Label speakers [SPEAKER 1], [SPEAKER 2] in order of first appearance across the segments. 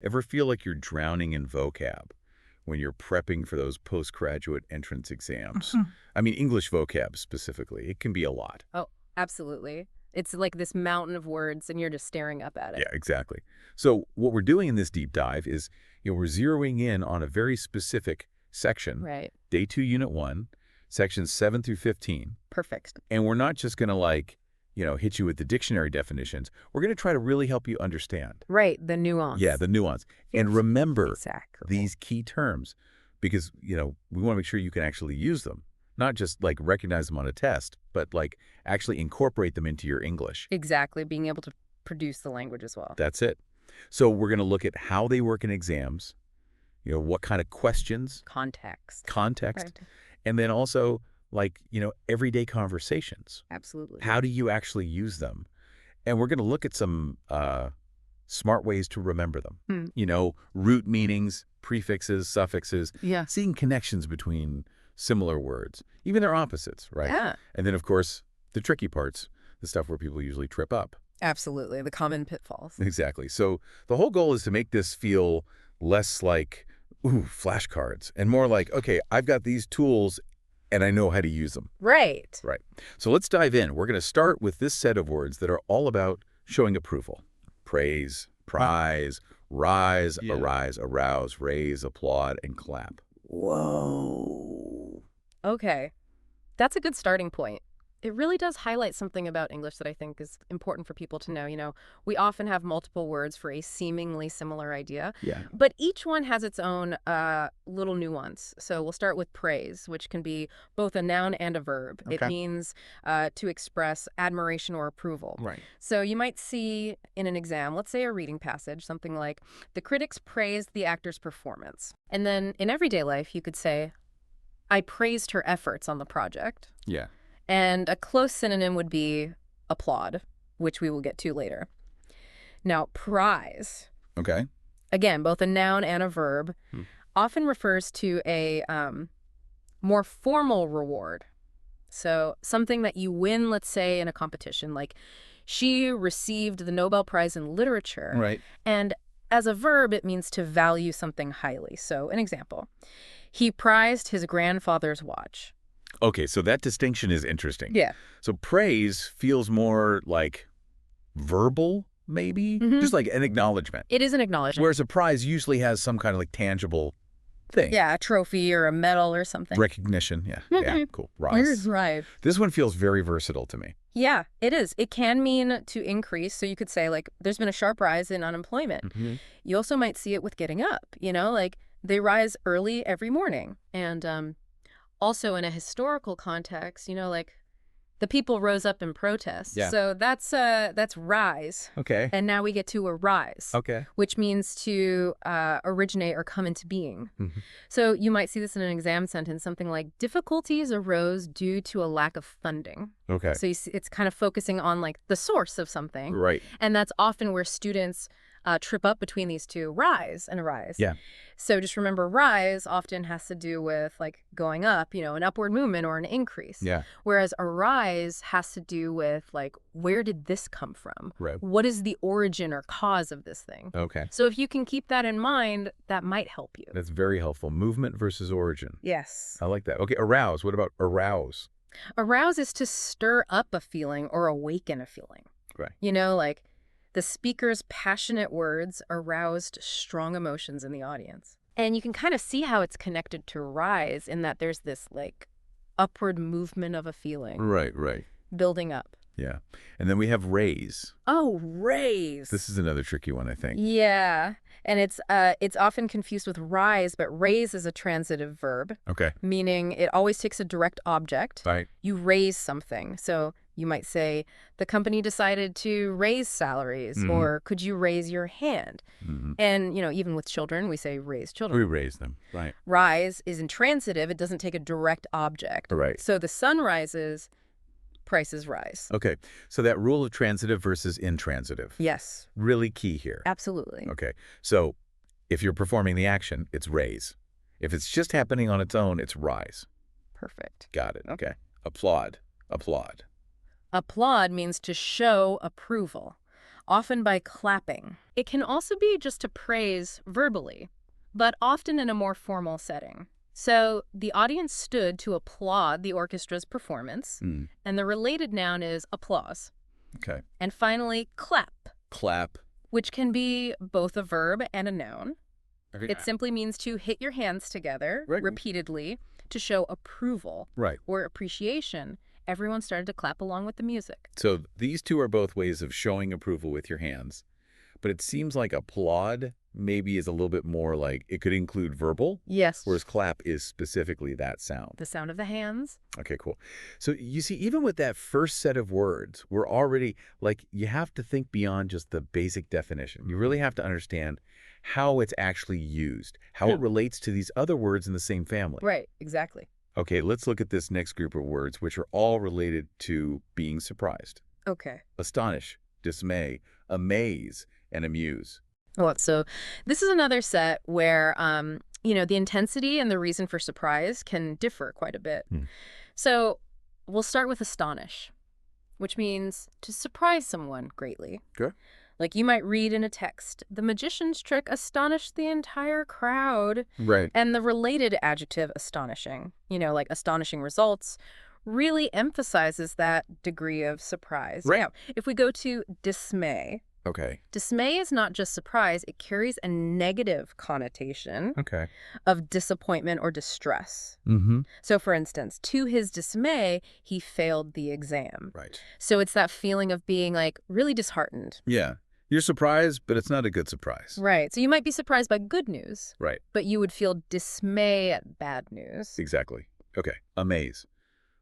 [SPEAKER 1] Ever feel like you're drowning in vocab when you're prepping for those postgraduate entrance exams? I mean, English vocab specifically. It can be a lot.
[SPEAKER 2] Oh, absolutely. It's like this mountain of words, and you're just staring up at it.
[SPEAKER 1] Yeah, exactly. So what we're doing in this deep dive is, we're zeroing in on a very specific section.
[SPEAKER 2] Right.
[SPEAKER 1] Day 2, Unit 1, sections 7 through 15.
[SPEAKER 2] Perfect.
[SPEAKER 1] And we're not just going to hit you with the dictionary definitions. We're going to try to really help you understand.
[SPEAKER 2] Right, the nuance.
[SPEAKER 1] Yeah, the nuance. And remember
[SPEAKER 2] Exactly.
[SPEAKER 1] these key terms because, we want to make sure you can actually use them. Not just recognize them on a test, but actually incorporate them into your English.
[SPEAKER 2] Exactly, being able to produce the language as well.
[SPEAKER 1] That's it. So we're going to look at how they work in exams, what kind of questions.
[SPEAKER 2] Context.
[SPEAKER 1] Context.
[SPEAKER 2] Right.
[SPEAKER 1] And then also everyday conversations.
[SPEAKER 2] Absolutely.
[SPEAKER 1] How do you actually use them? And we're going to look at some smart ways to remember them. Root meanings, prefixes, suffixes.
[SPEAKER 2] Yeah.
[SPEAKER 1] Seeing connections between similar words, even their opposites, right?
[SPEAKER 2] Yeah.
[SPEAKER 1] And then, of course, the tricky parts, the stuff where people usually trip up.
[SPEAKER 2] Absolutely, the common pitfalls.
[SPEAKER 1] Exactly. So the whole goal is to make this feel less like, flashcards, and more like, okay, I've got these tools and I know how to use them.
[SPEAKER 2] Right.
[SPEAKER 1] Right. So let's dive in. We're going to start with this set of words that are all about showing approval. Praise, prize, rise, arise, arouse, raise, applaud, and clap. Whoa.
[SPEAKER 2] Okay. That's a good starting point. It really does highlight something about English that I think is important for people to know. We often have multiple words for a seemingly similar idea, but each one has its own little nuance. So we'll start with praise, which can be both a noun and a verb.
[SPEAKER 1] Okay.
[SPEAKER 2] It means to express admiration or approval.
[SPEAKER 1] Right.
[SPEAKER 2] So you might see in an exam, let's say a reading passage, something like, the critics praised the actor's performance. And then in everyday life, you could say, I praised her efforts on the project.
[SPEAKER 1] Yeah.
[SPEAKER 2] And a close synonym would be applaud, which we will get to later. Now, prize.
[SPEAKER 1] Okay.
[SPEAKER 2] Again, both a noun and a verb, often refers to a more formal reward. So something that you win, let's say, in a competition, like she received the Nobel Prize in Literature.
[SPEAKER 1] Right.
[SPEAKER 2] And as a verb, it means to value something highly. So an example, he prized his grandfather's watch.
[SPEAKER 1] Okay, so that distinction is interesting.
[SPEAKER 2] Yeah.
[SPEAKER 1] So praise feels more like verbal, maybe? Just like an acknowledgement.
[SPEAKER 2] It is an acknowledgement.
[SPEAKER 1] Whereas a prize usually has some kind of tangible thing.
[SPEAKER 2] Yeah, a trophy or a medal or something.
[SPEAKER 1] Recognition, yeah. Yeah, cool. Rise.
[SPEAKER 2] Where's rise?
[SPEAKER 1] This one feels very versatile to me.
[SPEAKER 2] Yeah, it is. It can mean to increase. So you could say, there's been a sharp rise in unemployment. You also might see it with getting up, they rise early every morning. And also in a historical context, the people rose up in protest.
[SPEAKER 1] Yeah.
[SPEAKER 2] So that's rise.
[SPEAKER 1] Okay.
[SPEAKER 2] And now we get to arise.
[SPEAKER 1] Okay.
[SPEAKER 2] Which means to originate or come into being. So you might see this in an exam sentence, something like, difficulties arose due to a lack of funding.
[SPEAKER 1] Okay.
[SPEAKER 2] So you see, it's kind of focusing on the source of something.
[SPEAKER 1] Right.
[SPEAKER 2] And that's often where students trip up between these two, rise and arise.
[SPEAKER 1] Yeah.
[SPEAKER 2] So just remember, rise often has to do with going up, an upward movement or an increase.
[SPEAKER 1] Yeah.
[SPEAKER 2] Whereas arise has to do with where did this come from?
[SPEAKER 1] Right.
[SPEAKER 2] What is the origin or cause of this thing?
[SPEAKER 1] Okay.
[SPEAKER 2] So if you can keep that in mind, that might help you.
[SPEAKER 1] That's very helpful. Movement versus origin.
[SPEAKER 2] Yes.
[SPEAKER 1] I like that. Okay, arouse. What about arouse?
[SPEAKER 2] Arouse is to stir up a feeling or awaken a feeling.
[SPEAKER 1] Right.
[SPEAKER 2] The speaker's passionate words aroused strong emotions in the audience. And you can kind of see how it's connected to rise in that there's this upward movement of a feeling.
[SPEAKER 1] Right.
[SPEAKER 2] Building up.
[SPEAKER 1] Yeah. And then we have raise.
[SPEAKER 2] Oh, raise.
[SPEAKER 1] This is another tricky one, I think.
[SPEAKER 2] Yeah. And it's often confused with rise, but raise is a transitive verb.
[SPEAKER 1] Okay.
[SPEAKER 2] Meaning it always takes a direct object.
[SPEAKER 1] Right.
[SPEAKER 2] You raise something. So you might say, the company decided to raise salaries, or could you raise your hand? And, even with children, we say raise children.
[SPEAKER 1] We raise them, right.
[SPEAKER 2] Rise is intransitive. It doesn't take a direct object.
[SPEAKER 1] Right.
[SPEAKER 2] So the sun rises, prices rise.
[SPEAKER 1] Okay. So that rule of transitive versus intransitive.
[SPEAKER 2] Yes.
[SPEAKER 1] Really key here.
[SPEAKER 2] Absolutely.
[SPEAKER 1] Okay. So if you're performing the action, it's raise. If it's just happening on its own, it's rise.
[SPEAKER 2] Perfect.
[SPEAKER 1] Got it. Okay. Applaud. Applaud.
[SPEAKER 2] Applaud means to show approval. often by clapping. It can also be just to praise verbally, but often in a more formal setting. So the audience stood to applaud the orchestra's performance, and the related noun is applause.
[SPEAKER 1] Okay.
[SPEAKER 2] And finally, clap.
[SPEAKER 1] Clap.
[SPEAKER 2] Which can be both a verb and a noun.
[SPEAKER 1] Okay.
[SPEAKER 2] It simply means to hit your hands together repeatedly to show approval or appreciation. Everyone started to clap along with the music.
[SPEAKER 1] So these two are both ways of showing approval with your hands. But it seems like applaud maybe is a little bit more like it could include verbal.
[SPEAKER 2] Yes.
[SPEAKER 1] Whereas clap is specifically that sound.
[SPEAKER 2] The sound of the hands.
[SPEAKER 1] Okay, cool. So you see, even with that first set of words, we're already like, you have to think beyond just the basic definition. You really have to understand how it's actually used, how it relates to these other words in the same family.
[SPEAKER 2] Right, exactly.
[SPEAKER 1] Okay, let's look at this next group of words, which are all related to being surprised.
[SPEAKER 2] Okay.
[SPEAKER 1] Astonish, dismay, amaze, and amuse.
[SPEAKER 2] Well, so this is another set where, the intensity and the reason for surprise can differ quite a bit. So we'll start with astonish, which means to surprise someone greatly.
[SPEAKER 1] Sure.
[SPEAKER 2] Like you might read in a text, the magician's trick astonished the entire crowd.
[SPEAKER 1] Right.
[SPEAKER 2] And the related adjective astonishing, like astonishing results, really emphasizes that degree of surprise.
[SPEAKER 1] Right.
[SPEAKER 2] Now, if we go to dismay.
[SPEAKER 1] Okay.
[SPEAKER 2] Dismay is not just surprise, it carries a negative connotation of disappointment or distress. So for instance, to his dismay, he failed the exam.
[SPEAKER 1] Right.
[SPEAKER 2] So it's that feeling of being like really disheartened.
[SPEAKER 1] Yeah. You're surprised, but it's not a good surprise.
[SPEAKER 2] Right. So you might be surprised by good news.
[SPEAKER 1] Right.
[SPEAKER 2] But you would feel dismay at bad news.
[SPEAKER 1] Exactly. Okay. Amaze.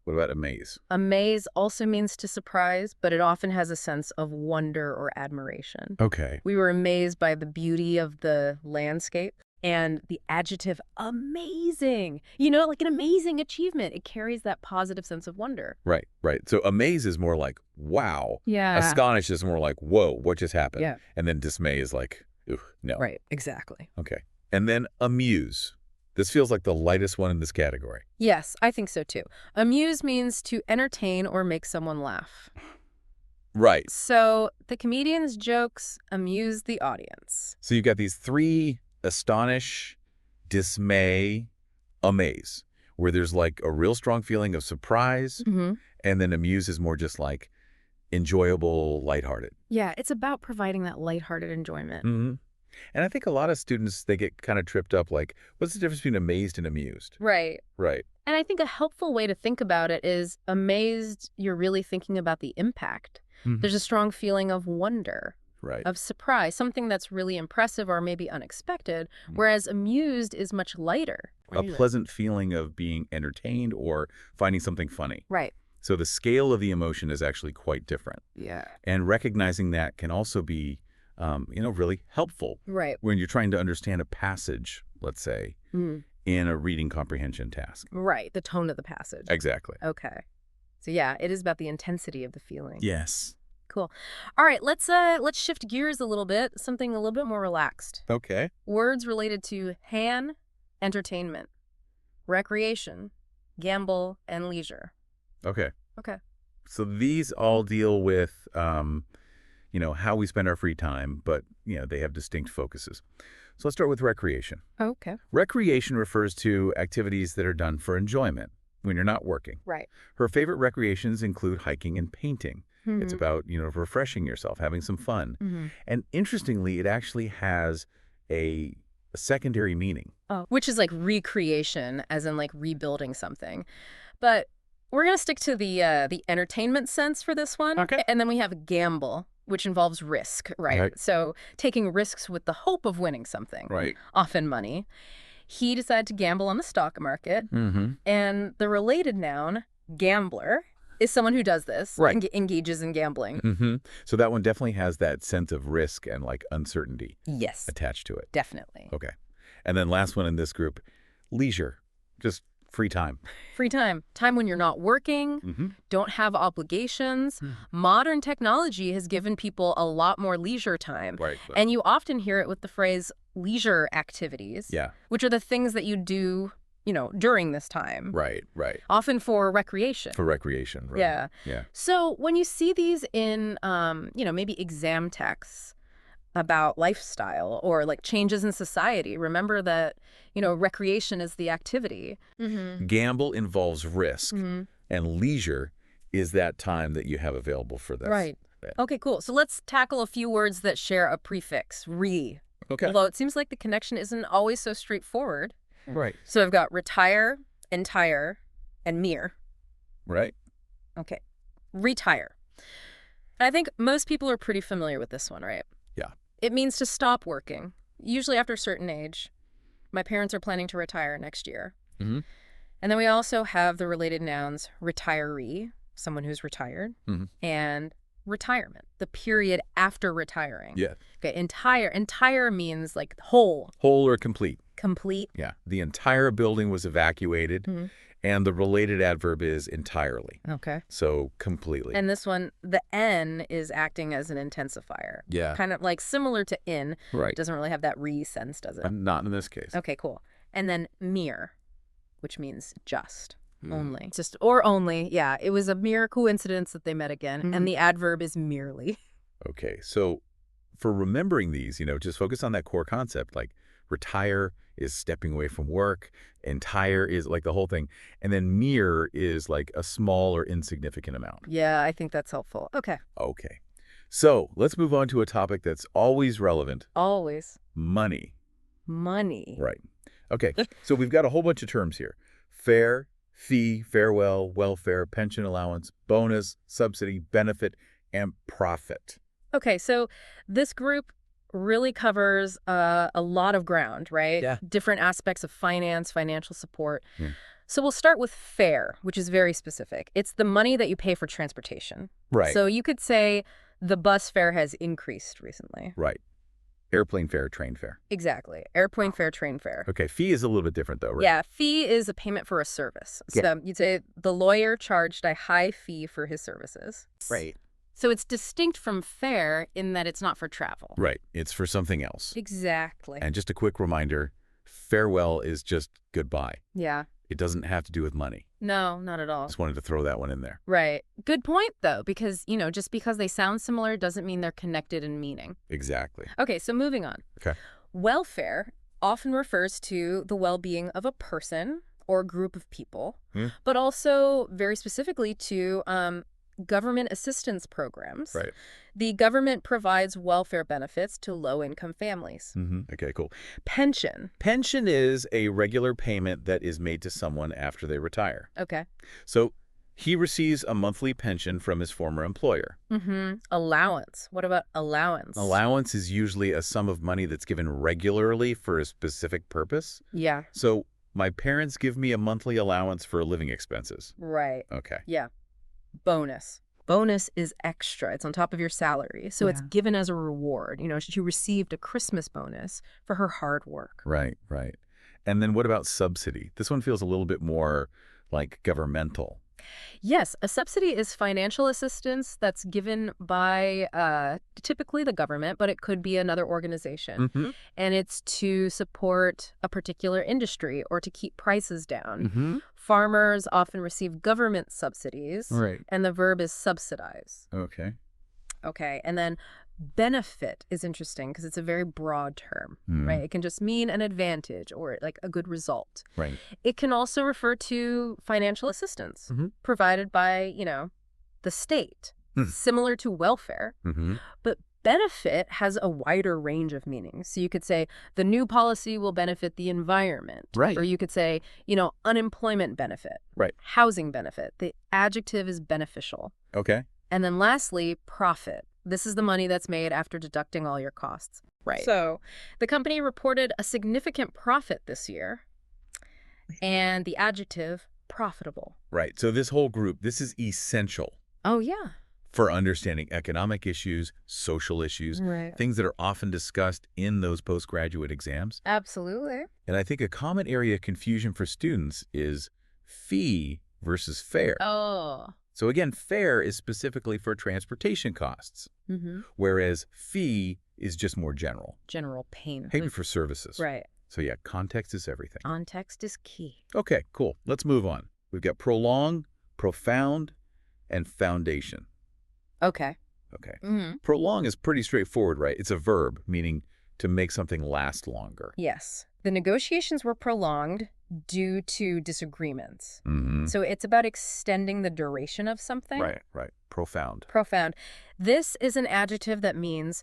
[SPEAKER 1] What about amaze?
[SPEAKER 2] Amaze also means to surprise, but it often has a sense of wonder or admiration.
[SPEAKER 1] Okay.
[SPEAKER 2] We were amazed by the beauty of the landscape and the adjective amazing. Like an amazing achievement. It carries that positive sense of wonder.
[SPEAKER 1] Right, right. So amaze is more like, wow.
[SPEAKER 2] Yeah.
[SPEAKER 1] Astonish is more like, whoa, what just happened?
[SPEAKER 2] Yeah.
[SPEAKER 1] And then dismay is like, ugh, no.
[SPEAKER 2] Right, exactly.
[SPEAKER 1] Okay. And then amuse. This feels like the lightest one in this category.
[SPEAKER 2] Yes, I think so too. Amuse means to entertain or make someone laugh.
[SPEAKER 1] Right.
[SPEAKER 2] So the comedian's jokes amuse the audience.
[SPEAKER 1] So you've got these three: astonish, dismay, amaze, where there's like a real strong feeling of surprise, and then amuse is more just like enjoyable, lighthearted.
[SPEAKER 2] Yeah, it's about providing that lighthearted enjoyment.
[SPEAKER 1] And I think a lot of students, they get kind of tripped up like, what's the difference between amazed and amused?
[SPEAKER 2] Right.
[SPEAKER 1] Right.
[SPEAKER 2] And I think a helpful way to think about it is amazed, you're really thinking about the impact. There's a strong feeling of wonder, of surprise, something that's really impressive or maybe unexpected, whereas amused is much lighter.
[SPEAKER 1] A pleasant feeling of being entertained or finding something funny.
[SPEAKER 2] Right.
[SPEAKER 1] So the scale of the emotion is actually quite different.
[SPEAKER 2] Yeah.
[SPEAKER 1] And recognizing that can also be really helpful.
[SPEAKER 2] Right.
[SPEAKER 1] When you're trying to understand a passage, let's say, in a reading comprehension task.
[SPEAKER 2] Right. The tone of the passage.
[SPEAKER 1] Exactly.
[SPEAKER 2] Okay. So yeah, it is about the intensity of the feeling.
[SPEAKER 1] Yes.
[SPEAKER 2] Cool. All right, let's shift gears a little bit, something a little bit more relaxed.
[SPEAKER 1] Okay.
[SPEAKER 2] Words related to entertainment, recreation, gamble, and leisure.
[SPEAKER 1] Okay.
[SPEAKER 2] Okay.
[SPEAKER 1] So these all deal with how we spend our free time, but, they have distinct focuses. So let's start with recreation.
[SPEAKER 2] Okay.
[SPEAKER 1] Recreation refers to activities that are done for enjoyment when you're not working.
[SPEAKER 2] Right.
[SPEAKER 1] Her favorite recreations include hiking and painting. It's about, refreshing yourself, having some fun. And interestingly, it actually has a secondary meaning.
[SPEAKER 2] Oh, which is like recreation, as in like rebuilding something. But we're going to stick to the entertainment sense for this one.
[SPEAKER 1] Okay.
[SPEAKER 2] And then we have gamble, which involves risk, right? So taking risks with the hope of winning something,
[SPEAKER 1] right?
[SPEAKER 2] Often money. He decided to gamble on the stock market. And the related noun, gambler, is someone who does this, engages in gambling.
[SPEAKER 1] So that one definitely has that sense of risk and like uncertainty attached to it.
[SPEAKER 2] Definitely.
[SPEAKER 1] Okay. And then last one in this group, leisure, just free time.
[SPEAKER 2] Free time. Time when you're not working, don't have obligations. Modern technology has given people a lot more leisure time.
[SPEAKER 1] Right.
[SPEAKER 2] And you often hear it with the phrase leisure activities, which are the things that you do, during this time.
[SPEAKER 1] Right, right.
[SPEAKER 2] Often for recreation.
[SPEAKER 1] For recreation, right.
[SPEAKER 2] Yeah.
[SPEAKER 1] Yeah.
[SPEAKER 2] So when you see these in, maybe exam texts about lifestyle or like changes in society, remember that, recreation is the activity.
[SPEAKER 1] Gamble involves risk, and leisure is that time that you have available for this.
[SPEAKER 2] Right. Okay, cool. So let's tackle a few words that share a prefix, re.
[SPEAKER 1] Okay.
[SPEAKER 2] Although it seems like the connection isn't always so straightforward.
[SPEAKER 1] Right.
[SPEAKER 2] So I've got retire, entire, and mere.
[SPEAKER 1] Right.
[SPEAKER 2] Okay. Retire. I think most people are pretty familiar with this one, right?
[SPEAKER 1] Yeah.
[SPEAKER 2] It means to stop working, usually after a certain age. My parents are planning to retire next year. And then we also have the related nouns retiree, someone who's retired, and retirement, the period after retiring.
[SPEAKER 1] Yeah.
[SPEAKER 2] Okay, entire means like whole.
[SPEAKER 1] Whole or complete.
[SPEAKER 2] Complete.
[SPEAKER 1] Yeah. The entire building was evacuated, and the related adverb is entirely.
[SPEAKER 2] Okay.
[SPEAKER 1] So completely.
[SPEAKER 2] And this one, the N is acting as an intensifier.
[SPEAKER 1] Yeah.
[SPEAKER 2] Kind of like similar to in.
[SPEAKER 1] Right.
[SPEAKER 2] Doesn't really have that re sense, does it?
[SPEAKER 1] Not in this case.
[SPEAKER 2] Okay, cool. And then mere, which means just. Only. Just or only. Yeah. It was a mere coincidence that they met again. And the adverb is merely.
[SPEAKER 1] Okay. So for remembering these, just focus on that core concept. Like retire is stepping away from work. Entire is like the whole thing. And then mere is like a small or insignificant amount.
[SPEAKER 2] Yeah, I think that's helpful. Okay.
[SPEAKER 1] Okay. So let's move on to a topic that's always relevant.
[SPEAKER 2] Always.
[SPEAKER 1] Money.
[SPEAKER 2] Money.
[SPEAKER 1] Right. Okay. So we've got a whole bunch of terms here. Fare, fee, farewell, welfare, pension allowance, bonus, subsidy, benefit, and profit.
[SPEAKER 2] Okay, so this group really covers a lot of ground, right?
[SPEAKER 1] Yeah.
[SPEAKER 2] Different aspects of finance, financial support. So we'll start with fare, which is very specific. It's the money that you pay for transportation.
[SPEAKER 1] Right.
[SPEAKER 2] So you could say the bus fare has increased recently.
[SPEAKER 1] Right. Airplane fare, train fare.
[SPEAKER 2] Exactly. Airplane fare, train fare.
[SPEAKER 1] Okay, fee is a little bit different though, right?
[SPEAKER 2] Yeah, fee is a payment for a service. So you'd say the lawyer charged a high fee for his services.
[SPEAKER 1] Right.
[SPEAKER 2] So it's distinct from fare in that it's not for travel.
[SPEAKER 1] Right. It's for something else.
[SPEAKER 2] Exactly.
[SPEAKER 1] And just a quick reminder, farewell is just goodbye.
[SPEAKER 2] Yeah.
[SPEAKER 1] It doesn't have to do with money.
[SPEAKER 2] No, not at all.
[SPEAKER 1] Just wanted to throw that one in there.
[SPEAKER 2] Right. Good point, though, because, just because they sound similar doesn't mean they're connected in meaning.
[SPEAKER 1] Exactly.
[SPEAKER 2] Okay, so moving on.
[SPEAKER 1] Okay.
[SPEAKER 2] Welfare often refers to the well-being of a person or group of people, but also very specifically to government assistance programs.
[SPEAKER 1] Right.
[SPEAKER 2] The government provides welfare benefits to low-income families.
[SPEAKER 1] Okay, cool.
[SPEAKER 2] Pension.
[SPEAKER 1] Pension is a regular payment that is made to someone after they retire.
[SPEAKER 2] Okay.
[SPEAKER 1] So he receives a monthly pension from his former employer.
[SPEAKER 2] Allowance. What about allowance?
[SPEAKER 1] Allowance is usually a sum of money that's given regularly for a specific purpose.
[SPEAKER 2] Yeah.
[SPEAKER 1] So my parents give me a monthly allowance for living expenses.
[SPEAKER 2] Right.
[SPEAKER 1] Okay.
[SPEAKER 2] Yeah. Bonus. Bonus is extra. It's on top of your salary. So it's given as a reward. She received a Christmas bonus for her hard work.
[SPEAKER 1] Right, right. And then what about subsidy? This one feels a little bit more like governmental.
[SPEAKER 2] Yes, a subsidy is financial assistance that's given by typically the government, but it could be another organization. And it's to support a particular industry or to keep prices down. Farmers often receive government subsidies, and the verb is subsidize.
[SPEAKER 1] Okay.
[SPEAKER 2] Okay, and then benefit is interesting because it's a very broad term, right? It can just mean an advantage or like a good result.
[SPEAKER 1] Right.
[SPEAKER 2] It can also refer to financial assistance provided by, the state, similar to welfare. But benefit has a wider range of meanings. So you could say the new policy will benefit the environment.
[SPEAKER 1] Right.
[SPEAKER 2] Or you could say, unemployment benefit.
[SPEAKER 1] Right.
[SPEAKER 2] Housing benefit. The adjective is beneficial.
[SPEAKER 1] Okay.
[SPEAKER 2] And then lastly, profit. This is the money that's made after deducting all your costs. Right. So the company reported a significant profit this year, and the adjective profitable.
[SPEAKER 1] Right. So this whole group, this is essential.
[SPEAKER 2] Oh, yeah.
[SPEAKER 1] For understanding economic issues, social issues, things that are often discussed in those postgraduate exams.
[SPEAKER 2] Absolutely.
[SPEAKER 1] And I think a common area of confusion for students is fee versus fare.
[SPEAKER 2] Oh.
[SPEAKER 1] So again, fare is specifically for transportation costs, whereas fee is just more general.
[SPEAKER 2] General payment.
[SPEAKER 1] Payment for services.
[SPEAKER 2] Right.
[SPEAKER 1] So yeah, context is everything.
[SPEAKER 2] Context is key.
[SPEAKER 1] Okay, cool. Let's move on. We've got prolong, profound, and foundation.
[SPEAKER 2] Okay.
[SPEAKER 1] Okay.
[SPEAKER 2] Mm-hmm.
[SPEAKER 1] Prolong is pretty straightforward, right? It's a verb, meaning to make something last longer.
[SPEAKER 2] Yes. The negotiations were prolonged due to disagreements.
[SPEAKER 1] Mm-hmm.
[SPEAKER 2] So it's about extending the duration of something.
[SPEAKER 1] Right, right. Profound.
[SPEAKER 2] Profound. This is an adjective that means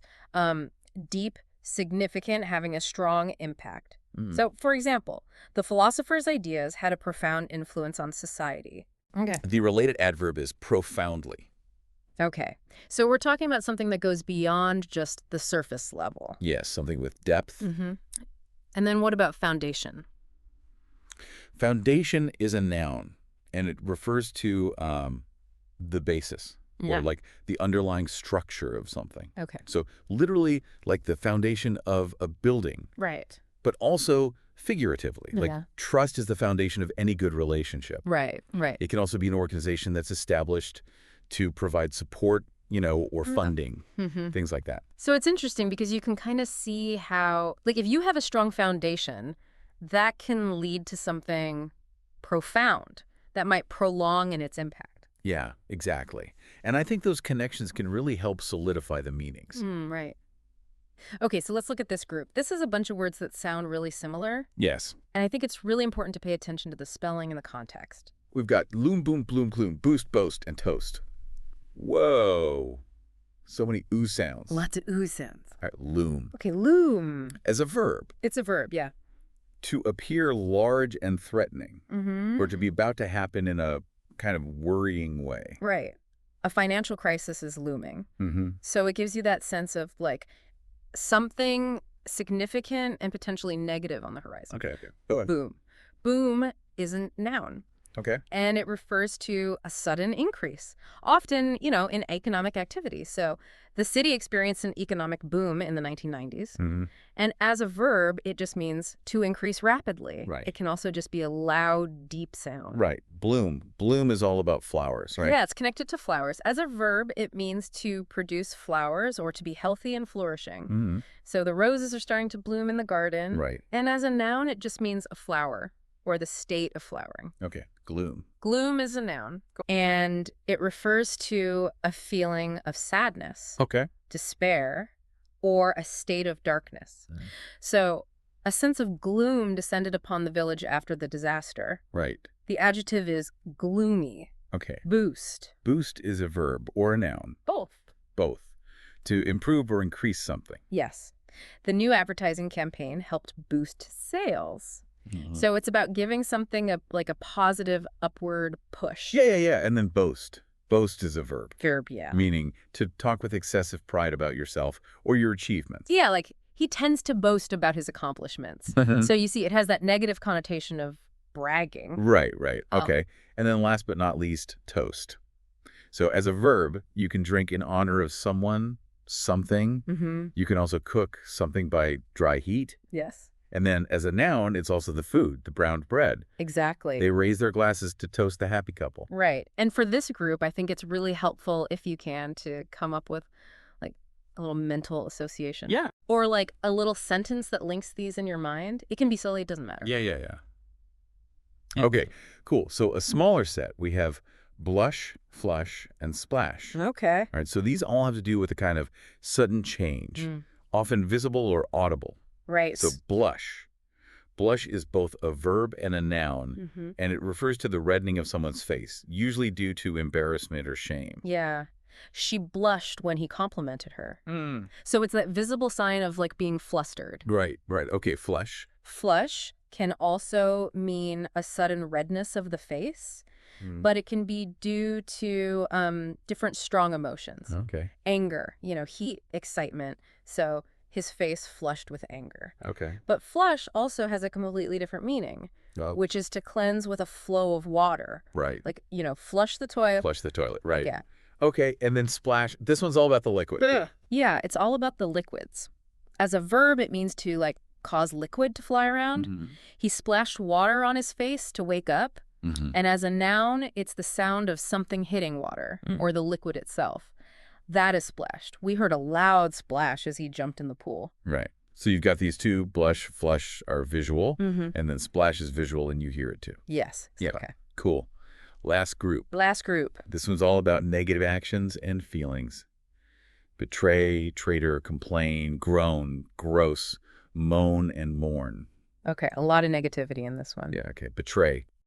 [SPEAKER 2] deep, significant, having a strong impact.
[SPEAKER 1] Mm.
[SPEAKER 2] So, for example, the philosopher's ideas had a profound influence on society. Okay.
[SPEAKER 1] The related adverb is profoundly.
[SPEAKER 2] Okay. So we're talking about something that goes beyond just the surface level.
[SPEAKER 1] Yes, something with depth.
[SPEAKER 2] Mm-hmm. And then what about foundation?
[SPEAKER 1] Foundation is a noun, and it refers to the basis, or like the underlying structure of something.
[SPEAKER 2] Okay.
[SPEAKER 1] So literally like the foundation of a building.
[SPEAKER 2] Right.
[SPEAKER 1] But also figuratively.
[SPEAKER 2] Yeah.
[SPEAKER 1] Like trust is the foundation of any good relationship.
[SPEAKER 2] Right, right.
[SPEAKER 1] It can also be an organization that's established to provide support, or funding, things like that.
[SPEAKER 2] So it's interesting because you can kind of see how, like, if you have a strong foundation, that can lead to something profound that might prolong in its impact.
[SPEAKER 1] Yeah, exactly. And I think those connections can really help solidify the meanings.
[SPEAKER 2] Right. Okay, so let's look at this group. This is a bunch of words that sound really similar.
[SPEAKER 1] Yes.
[SPEAKER 2] And I think it's really important to pay attention to the spelling and the context.
[SPEAKER 1] We've got loom, boom, bloom, gloom, boost, boast, and toast. Whoa. So many ooh sounds.
[SPEAKER 2] Lots of ooh sounds.
[SPEAKER 1] All right, loom.
[SPEAKER 2] Okay, loom.
[SPEAKER 1] As a verb.
[SPEAKER 2] It's a verb, yeah.
[SPEAKER 1] To appear large and threatening,
[SPEAKER 2] Mm-hmm.
[SPEAKER 1] or to be about to happen in a kind of worrying way.
[SPEAKER 2] Right. A financial crisis is looming.
[SPEAKER 1] Mm-hmm.
[SPEAKER 2] So it gives you that sense of, like, something significant and potentially negative on the horizon.
[SPEAKER 1] Okay. Go ahead.
[SPEAKER 2] Boom. Boom is a noun.
[SPEAKER 1] Okay.
[SPEAKER 2] And it refers to a sudden increase, often, in economic activity. So the city experienced an economic boom in the 1990s.
[SPEAKER 1] Mm-hmm.
[SPEAKER 2] And as a verb, it just means to increase rapidly.
[SPEAKER 1] Right.
[SPEAKER 2] It can also just be a loud, deep sound.
[SPEAKER 1] Right. Bloom. Bloom is all about flowers, right?
[SPEAKER 2] Yeah, it's connected to flowers. As a verb, it means to produce flowers or to be healthy and flourishing.
[SPEAKER 1] Mm-hmm.
[SPEAKER 2] So the roses are starting to bloom in the garden.
[SPEAKER 1] Right.
[SPEAKER 2] And as a noun, it just means a flower or the state of flowering.
[SPEAKER 1] Okay. Gloom.
[SPEAKER 2] Gloom is a noun, and it refers to a feeling of sadness,
[SPEAKER 1] Okay.
[SPEAKER 2] despair, or a state of darkness.
[SPEAKER 1] Mm.
[SPEAKER 2] So a sense of gloom descended upon the village after the disaster.
[SPEAKER 1] Right.
[SPEAKER 2] The adjective is gloomy.
[SPEAKER 1] Okay.
[SPEAKER 2] Boost.
[SPEAKER 1] Boost is a verb or a noun.
[SPEAKER 2] Both.
[SPEAKER 1] Both. To improve or increase something.
[SPEAKER 2] Yes. The new advertising campaign helped boost sales.
[SPEAKER 1] Mm-hmm.
[SPEAKER 2] So it's about giving something a positive upward push.
[SPEAKER 1] Yeah. And then boast. Boast is a verb.
[SPEAKER 2] Verb, yeah.
[SPEAKER 1] Meaning to talk with excessive pride about yourself or your achievements.
[SPEAKER 2] Yeah, like he tends to boast about his accomplishments. So you see, it has that negative connotation of bragging.
[SPEAKER 1] Right.
[SPEAKER 2] Oh.
[SPEAKER 1] Okay. And then last but not least, toast. So as a verb, you can drink in honor of someone, something.
[SPEAKER 2] Mm-hmm.
[SPEAKER 1] You can also cook something by dry heat.
[SPEAKER 2] Yes.
[SPEAKER 1] And then as a noun, it's also the food, the browned bread.
[SPEAKER 2] Exactly.
[SPEAKER 1] They raise their glasses to toast the happy couple.
[SPEAKER 2] Right. And for this group, I think it's really helpful if you can to come up with like a little mental association.
[SPEAKER 1] Yeah.
[SPEAKER 2] Or like a little sentence that links these in your mind. It can be silly, it doesn't matter.
[SPEAKER 1] Yeah. Okay, cool. So a smaller set, we have blush, flush, and splash.
[SPEAKER 2] Okay.
[SPEAKER 1] All right, so these all have to do with a kind of sudden change, often visible or audible.
[SPEAKER 2] Right.
[SPEAKER 1] So blush. Blush is both a verb and a noun, and it refers to the reddening of someone's face, usually due to embarrassment or shame.
[SPEAKER 2] Yeah. She blushed when he complimented her. So it's that visible sign of like being flustered.
[SPEAKER 1] Right. Okay, flush.
[SPEAKER 2] Flush can also mean a sudden redness of the face, but it can be due to different strong emotions.
[SPEAKER 1] Okay.
[SPEAKER 2] Anger, heat, excitement. So his face flushed with anger.
[SPEAKER 1] Okay.
[SPEAKER 2] But flush also has a completely different meaning, which is to cleanse with a flow of water.
[SPEAKER 1] Right.
[SPEAKER 2] Like, flush the toilet.
[SPEAKER 1] Flush the toilet, right.
[SPEAKER 2] Yeah.
[SPEAKER 1] Okay, and then splash. This one's all about the liquid.
[SPEAKER 2] Yeah, it's all about the liquids. As a verb, it means to, like, cause liquid to fly around. He splashed water on his face to wake up. And as a noun, it's the sound of something hitting water or the liquid itself. That is splashed. We heard a loud splash as he jumped in the pool.
[SPEAKER 1] Right. So you've got these two, blush, flush are visual,
[SPEAKER 2] Mm-hmm.
[SPEAKER 1] and then splash is visual and you hear it too.
[SPEAKER 2] Yes.
[SPEAKER 1] Yeah.
[SPEAKER 2] Okay.
[SPEAKER 1] Cool. Last group.
[SPEAKER 2] Last group.
[SPEAKER 1] This one's all about negative actions and feelings. Betray, traitor, complain, groan, gross, moan, and mourn.
[SPEAKER 2] Okay, a lot of negativity in this one.
[SPEAKER 1] Yeah, okay. Betray.